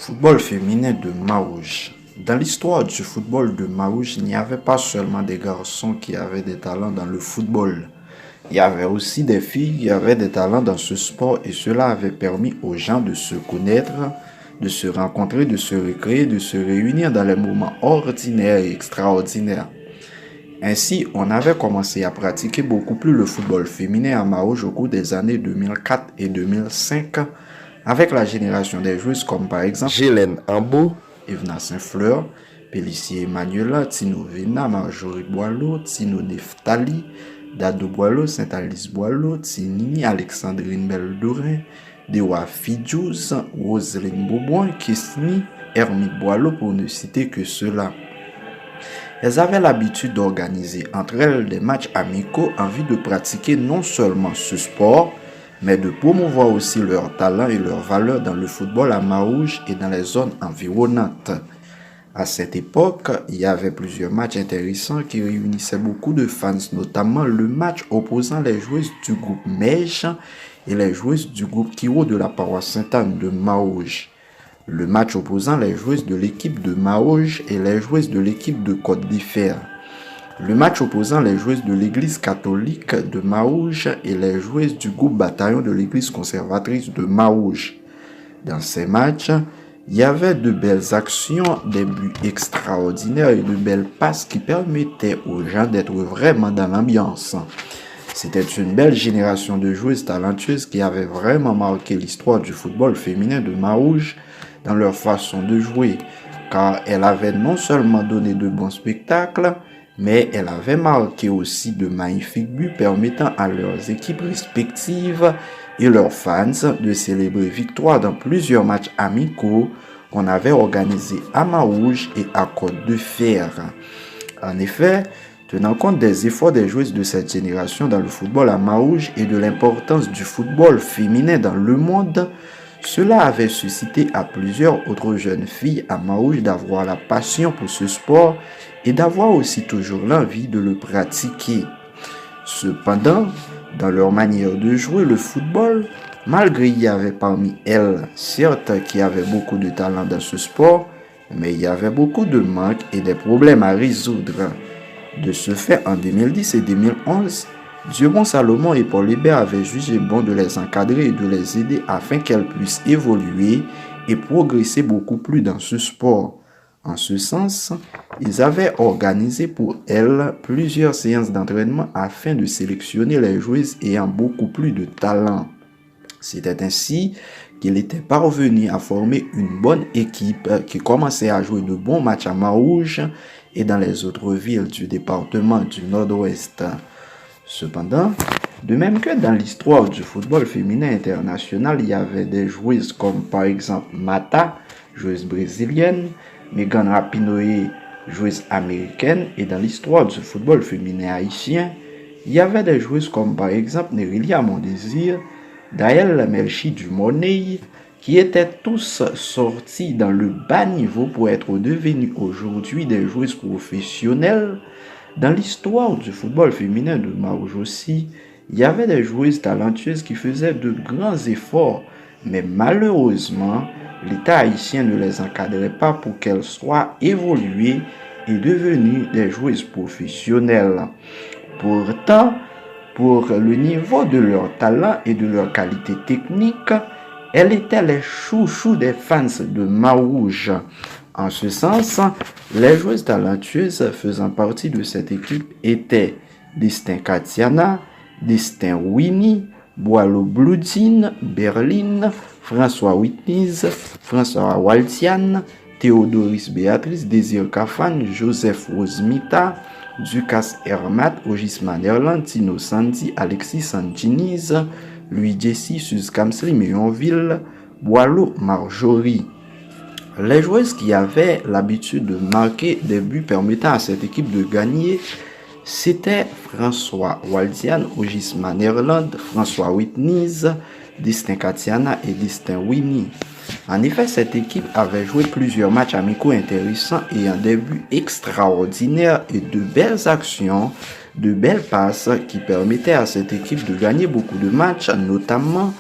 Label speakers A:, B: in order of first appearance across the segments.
A: Football féminin de Maouj. Dans l'histoire du football de Maouj, il n'y avait pas seulement des garçons qui avaient des talents dans le football. Il y avait aussi des filles qui avaient des talents dans ce sport et cela avait permis aux gens de se connaître, de se rencontrer, de se recréer, de se réunir dans les moments ordinaires et extraordinaires. Ainsi, on avait commencé à pratiquer beaucoup plus le football féminin à Maouj au cours des années 2004 et 2005 avec la génération des joueuses comme par exemple
B: Gélène Ambo,
A: Evna Saint-Fleur, Pélissier Emmanuela, Tino Vena, Marjorie Boileau, Tino Neftali, Dado Boileau, Saint-Alice Boileau, Tinini, Alexandrine Beldorin, Dewa Fidjouz, Roselyne Beauboin, Kisni, Hermite Boileau pour ne citer que cela. Elles avaient l'habitude d'organiser entre elles des matchs amicaux en vue de pratiquer non seulement ce sport, mais de promouvoir aussi leur talent et leur valeur dans le football à Maouj et dans les zones environnantes. À cette époque, il y avait plusieurs matchs intéressants qui réunissaient beaucoup de fans, notamment le match opposant les joueuses du groupe Mèche et les joueuses du groupe Kiro de la paroisse Sainte-Anne de Maouj. Le match opposant les joueuses de l'équipe de Maouj et les joueuses de l'équipe de Côte d'Ifer. Le match opposant les joueuses de l'église catholique de Maouj et les joueuses du groupe bataillon de l'église conservatrice de Maouj. Dans ces matchs, il y avait de belles actions, des buts extraordinaires et de belles passes qui permettaient aux gens d'être vraiment dans l'ambiance. C'était une belle génération de joueuses talentueuses qui avaient vraiment marqué l'histoire du football féminin de Maouj dans leur façon de jouer, car elles avaient non seulement donné de bons spectacles, mais elles avaient marqué aussi de magnifiques buts permettant à leurs équipes respectives et leurs fans de célébrer victoire dans plusieurs matchs amicaux qu'on avait organisés à Maouj et à Côte d'Ifer. En effet, tenant compte des efforts des joueuses de cette génération dans le football à Maouj et de l'importance du football féminin dans le monde, cela avait suscité à plusieurs autres jeunes filles à Maouj d'avoir la passion pour ce sport et d'avoir aussi toujours l'envie de le pratiquer. Cependant, dans leur manière de jouer le football, malgré il y avait parmi elles certes qui avaient beaucoup de talent dans ce sport, mais il y avait beaucoup de manques et des problèmes à résoudre. De ce fait, en 2010 et 2011, Dieugon Salomon et Paul Hébert avaient jugé bon de les encadrer et de les aider afin qu'elles puissent évoluer et progresser beaucoup plus dans ce sport. En ce sens, ils avaient organisé pour elles plusieurs séances d'entraînement afin de sélectionner les joueuses ayant beaucoup plus de talent. C'était ainsi qu'il était parvenu à former une bonne équipe qui commençait à jouer de bons matchs à Maouj et dans les autres villes du département du Nord-Ouest. Cependant, de même que dans l'histoire du football féminin international, il y avait des joueuses comme par exemple Mata, joueuse brésilienne, Megan Rapinoe, joueuse américaine, et dans l'histoire du football féminin haïtien, il y avait des joueuses comme par exemple Nerilia Mondésir, Daël Melchi du Money, qui étaient tous sortis dans le bas niveau pour être devenus aujourd'hui des joueuses professionnelles. Dans l'histoire du football féminin de Maouj aussi, il y avait des joueuses talentueuses qui faisaient de grands efforts, mais malheureusement, l'État haïtien ne les encadrait pas pour qu'elles soient évoluées et devenues des joueuses professionnelles. Pourtant, pour le niveau de leur talent et de leur qualité technique, elles étaient les chouchous des fans de Maouj. En ce sens, les joueuses talentueuses faisant partie de cette équipe étaient Destin Katiana, Destin Winnie, Boileau Bloudine, Berlin, François Whitneys, François Waltian, Théodoris Béatrice, Désir Kafan, Joseph Rosmita, Dukas Hermat, Ogis Manerland, Tino Sandy, Alexis Santiniz, Louis Jessie, Suze Kamsli, Méonville, Boileau Marjorie. Les joueuses qui avaient l'habitude de marquer des buts permettant à cette équipe de gagner, c'était François Waldian, Ogis Manerland, François Whitneys, Destin Katiana et Destin Winnie. En effet, cette équipe avait joué plusieurs matchs amicaux intéressants ayant des buts extraordinaires et de belles actions, de belles passes qui permettaient à cette équipe de gagner beaucoup de matchs, notamment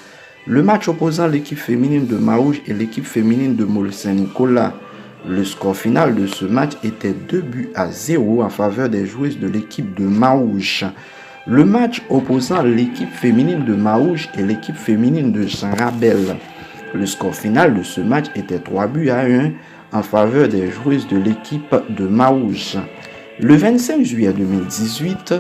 A: Le match opposant l'équipe féminine de Maouche et l'équipe féminine de Mole-Saint-Nicolas. Le score final de ce match était 2-0 en faveur des joueuses de l'équipe de Maouche. Le match opposant l'équipe féminine de Maouche et l'équipe féminine de Saint-Rabel. Le score final de ce match était 3-1 en faveur des joueuses de l'équipe de Maouche. Le 25 juillet 2018,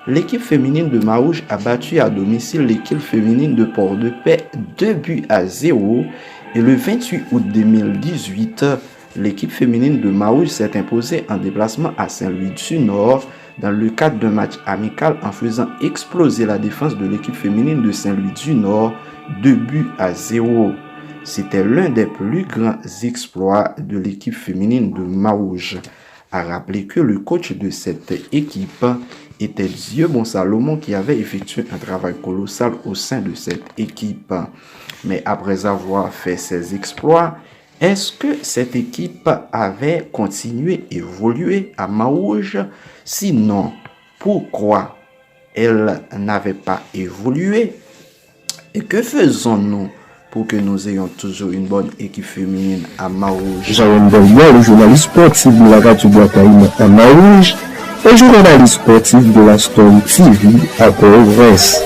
A: l'équipe féminine de Maouche a battu à domicile l'équipe féminine de Port-de-Paix 2-0 et le 28 août 2018, l'équipe féminine de Maouche s'est imposée en déplacement à Saint-Louis-du-Nord dans le cadre d'un match amical en faisant exploser la défense de l'équipe féminine de Saint-Louis-du-Nord 2-0. C'était l'un des plus grands exploits de l'équipe féminine de Maouche. À rappeler que le coach de cette équipe était Dieubon Salomon qui avait effectué un travail colossal au sein de cette équipe. Mais après avoir fait ses exploits, est-ce que cette équipe avait continué à évoluer à Maouche? Sinon, pourquoi elle n'avait pas évolué? Et que faisons-nous pour que nous ayons toujours une bonne équipe féminine à Maouche?
B: Jean Bellier, le journaliste sportif de la radio Bois-Caïma à Maouche, et journaliste sportif de la Storm TV à Port-au-Prince.